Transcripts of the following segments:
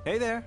Hey there.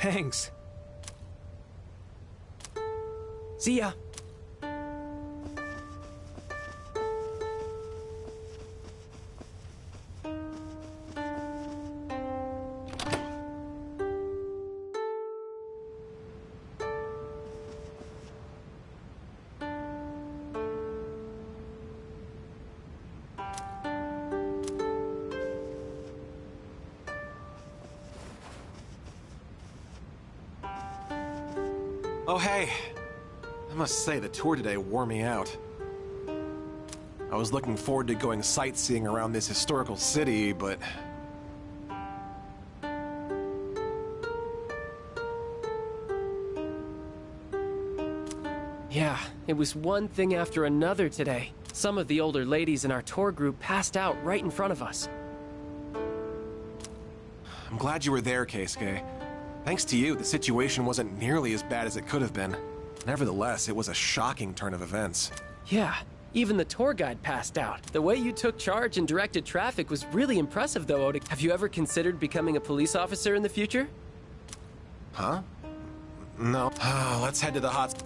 Thanks. See ya. Oh, hey. I must say, the tour today wore me out. I was looking forward to going sightseeing around this historical city, but... Yeah, it was one thing after another today. Some of the older ladies in our tour group passed out right in front of us. I'm glad you were there, Keisuke. Thanks to you, the situation wasn't nearly as bad as it could have been. Nevertheless, it was a shocking turn of events. Yeah, even the tour guide passed out. The way you took charge and directed traffic was really impressive, though, Oda. Have you ever considered becoming a police officer in the future? Huh? No. Let's head to the hot...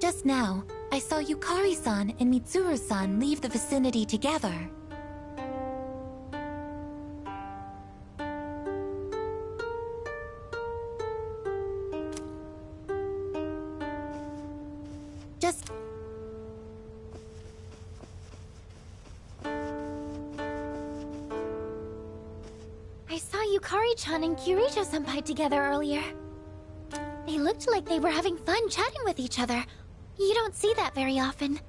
Just now, I saw Yukari-san and Mitsuru-san leave the vicinity together. Just... I saw Yukari-chan and Kirito-senpai together earlier. They looked like they were having fun chatting with each other. You don't see that very often.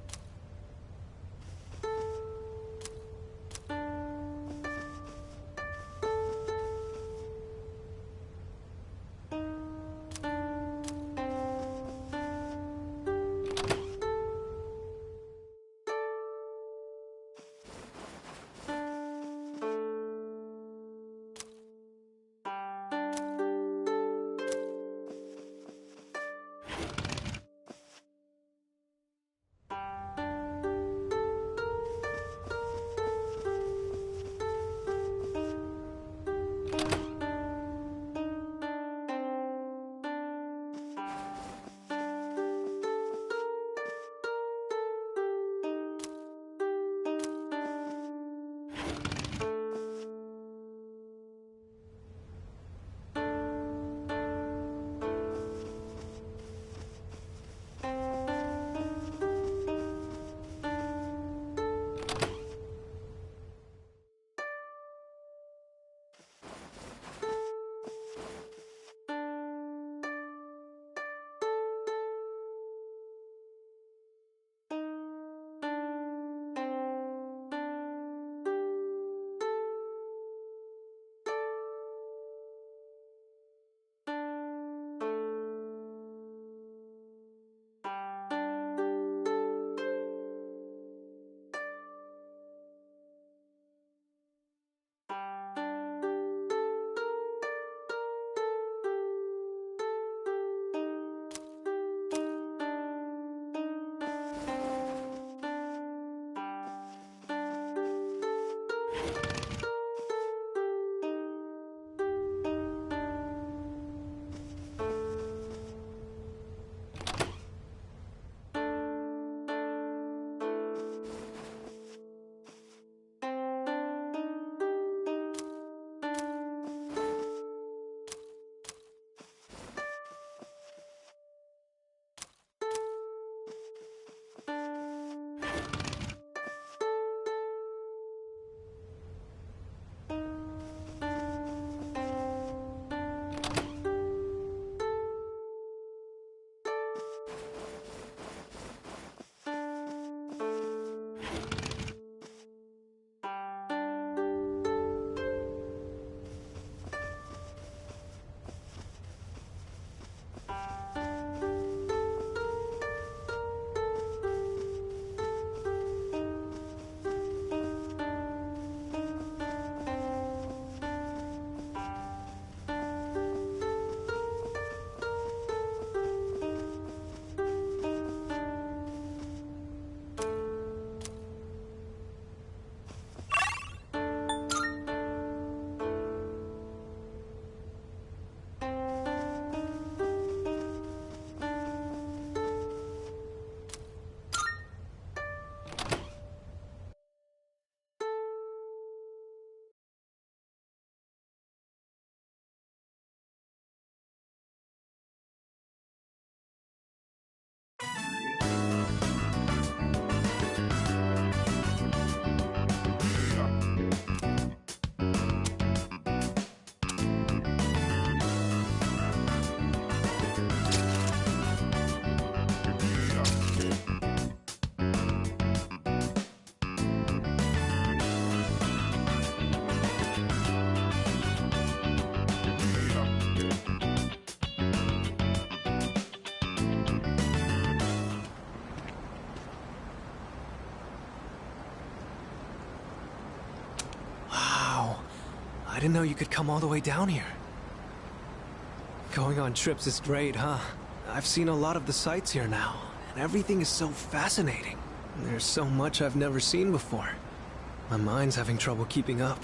didn't know you could come all the way down here. Going on trips is great, huh? I've seen a lot of the sights here now, and everything is so fascinating. There's so much I've never seen before. My mind's having trouble keeping up.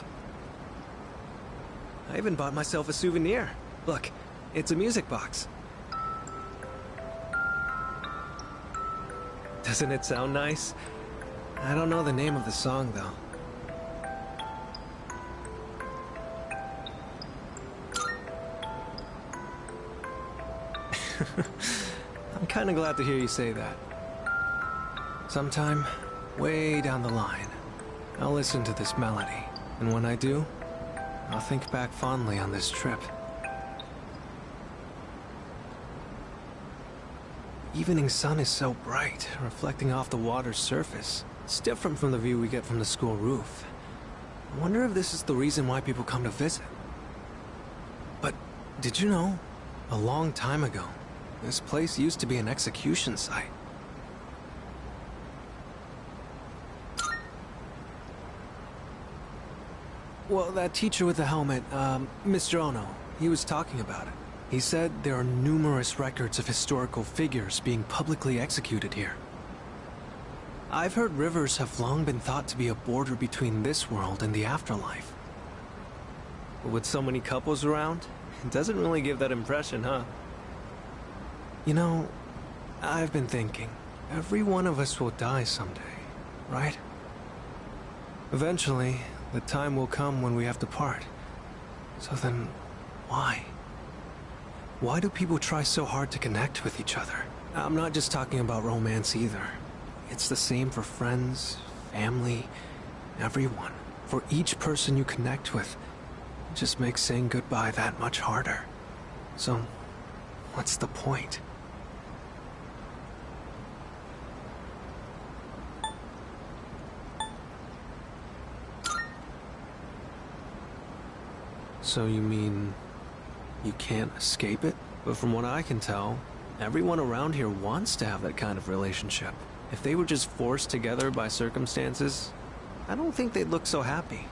I even bought myself a souvenir. Look, it's a music box. Doesn't it sound nice? I don't know the name of the song, though. I'm kinda glad to hear you say that. Sometime, way down the line, I'll listen to this melody, and when I do, I'll think back fondly on this trip. The evening sun is so bright, reflecting off the water's surface. It's different from the view we get from the school roof. I wonder if this is the reason why people come to visit. But did you know, a long time ago, this place used to be an execution site. Well, that teacher with the helmet, Mr. Ono, he was talking about it. He said there are numerous records of historical figures being publicly executed here. I've heard rivers have long been thought to be a border between this world and the afterlife. But with so many couples around, it doesn't really give that impression, huh? You know, I've been thinking, every one of us will die someday, right? Eventually, the time will come when we have to part. So then, why? Why do people try so hard to connect with each other? I'm not just talking about romance either. It's the same for friends, family, everyone. For each person you connect with, it just makes saying goodbye that much harder. So, what's the point? So you mean you can't escape it? But from what I can tell, everyone around here wants to have that kind of relationship. If they were just forced together by circumstances, I don't think they'd look so happy.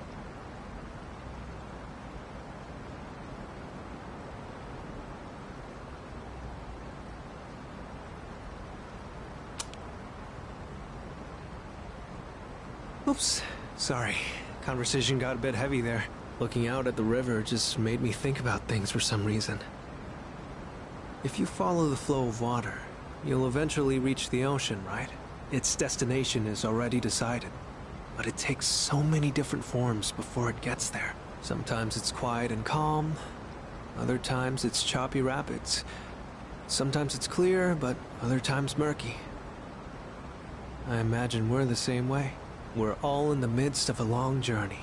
Oops, sorry. Conversation got a bit heavy there. Looking out at the river just made me think about things for some reason. If you follow the flow of water, you'll eventually reach the ocean, right? Its destination is already decided. But it takes so many different forms before it gets there. Sometimes it's quiet and calm. Other times it's choppy rapids. Sometimes it's clear, but other times murky. I imagine we're the same way. We're all in the midst of a long journey,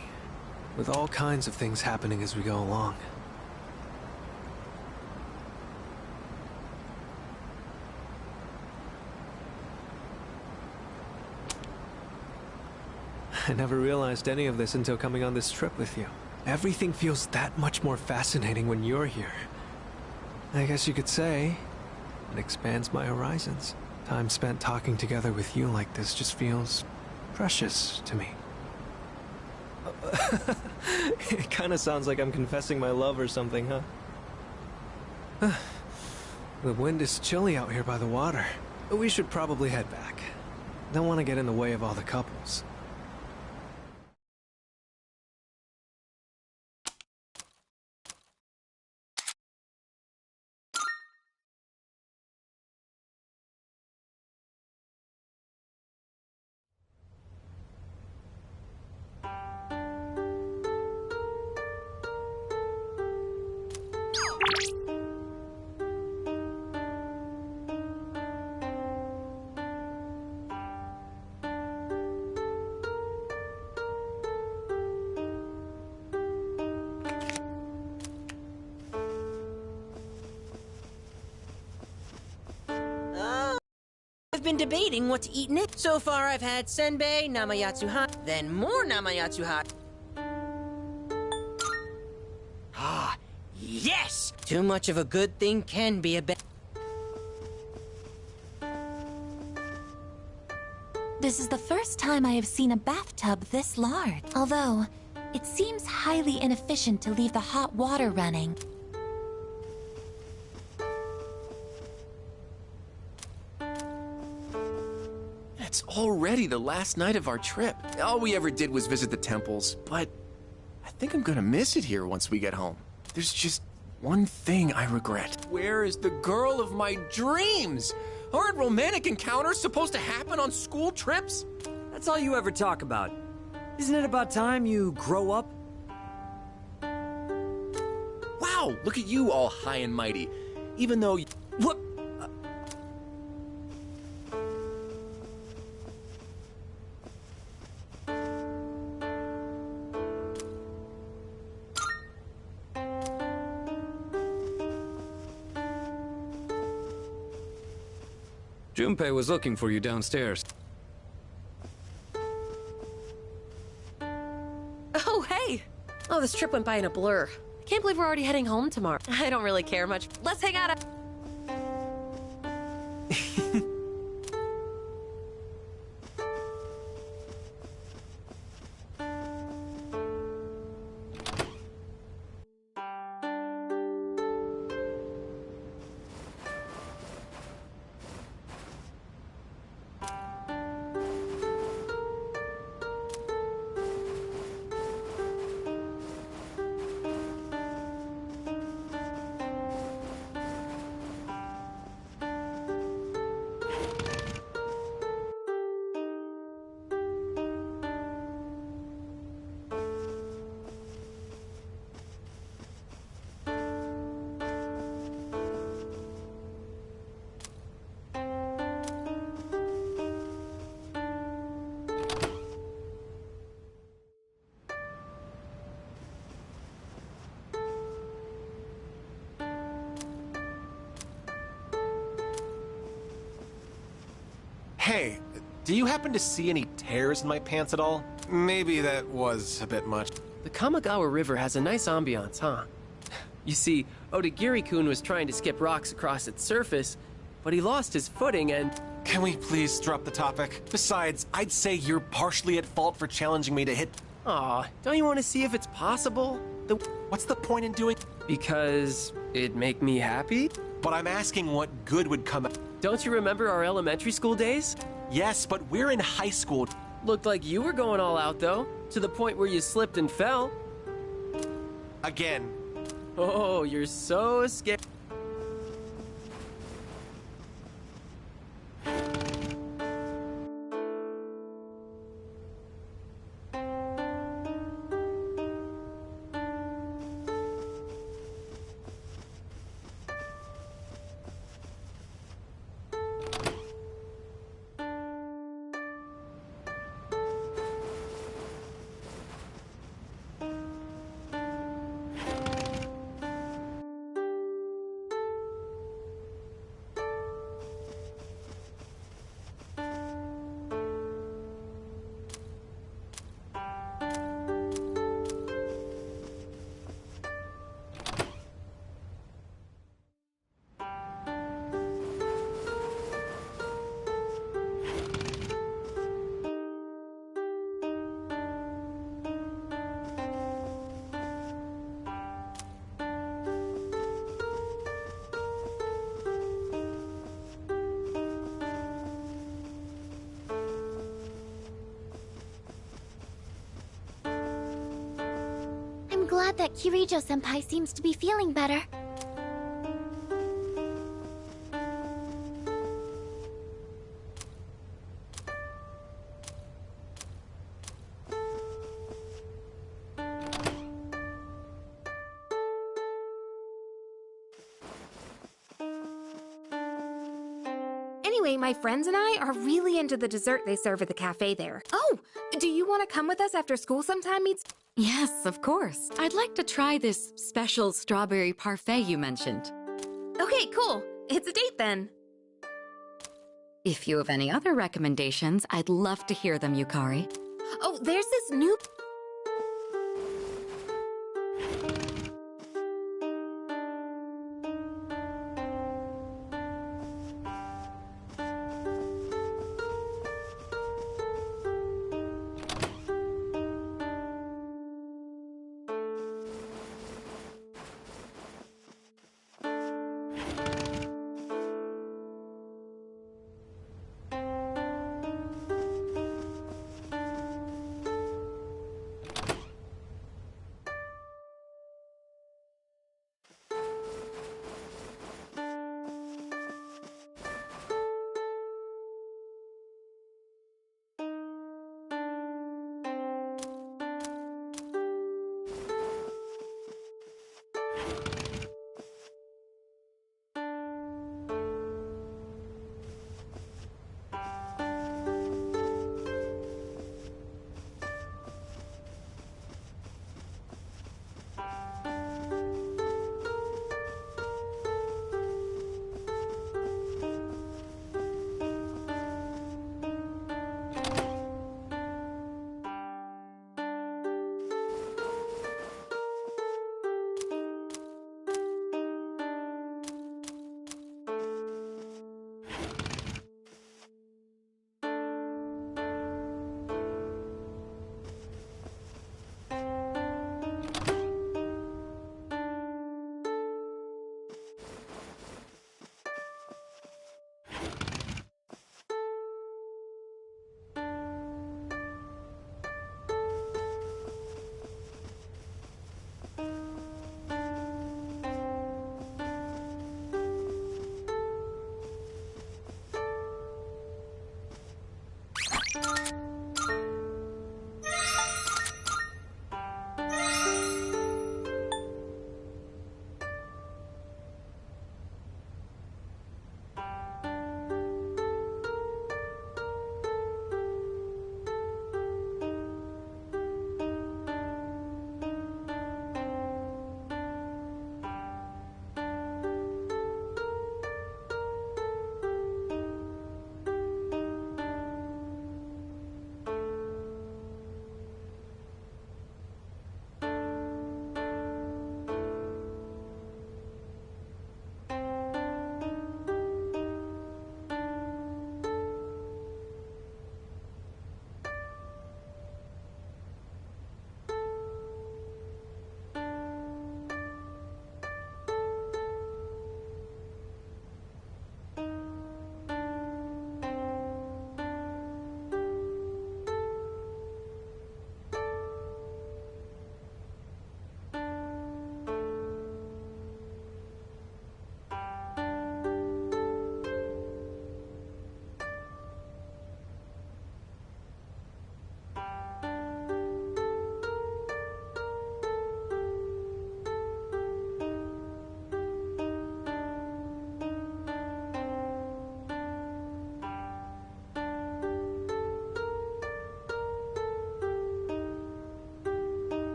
with all kinds of things happening as we go along. I never realized any of this until coming on this trip with you. Everything feels that much more fascinating when you're here. I guess you could say it expands my horizons. Time spent talking together with you like this just feels precious to me. It kind of sounds like I'm confessing my love or something, huh? The wind is chilly out here by the water. We should probably head back. Don't want to get in the way of all the couples. I've been debating what to eat next. So far, I've had senbei, namayatsu hot, then more namayatsu hot. Ah, yes! Too much of a good thing can be a bad. This is the first time I have seen a bathtub this large. Although, It seems highly inefficient to leave the hot water running. It's already the last night of our trip. All we ever did was visit the temples, but I think I'm gonna miss it here once we get home. There's just one thing I regret. Where is the girl of my dreams? Aren't romantic encounters supposed to happen on school trips? That's all you ever talk about. Isn't it about time you grow up? Wow, look at you all high and mighty. Even though What? Junpei was looking for you downstairs. Oh, hey! Oh, this trip went by in a blur. Can't believe we're already heading home tomorrow. I don't really care much. Let's hang out. Hey, do you happen to see any tears in my pants at all? Maybe that was a bit much. The Kamigawa River has a nice ambiance, huh? You see, Odagiri-kun was trying to skip rocks across its surface, but he lost his footing and... Can we please drop the topic? Besides, I'd say you're partially at fault for challenging me to hit... Aw, don't you want to see if it's possible? What's the point in doing... Because it'd make me happy? But I'm asking what good would come... Don't you remember our elementary school days? Yes, but we're in high school. Looked like you were going all out, though, to the point where you slipped and fell. Again. Oh, you're so scared. I'm glad that Kirijo-senpai seems to be feeling better. Anyway, my friends and I are really into the dessert they serve at the cafe there. Oh, do you want to come with us after school sometime? Yes, of course. I'd like to try this special strawberry parfait you mentioned. Okay, cool. It's a date then. If you have any other recommendations, I'd love to hear them, Yukari. Oh, there's this new...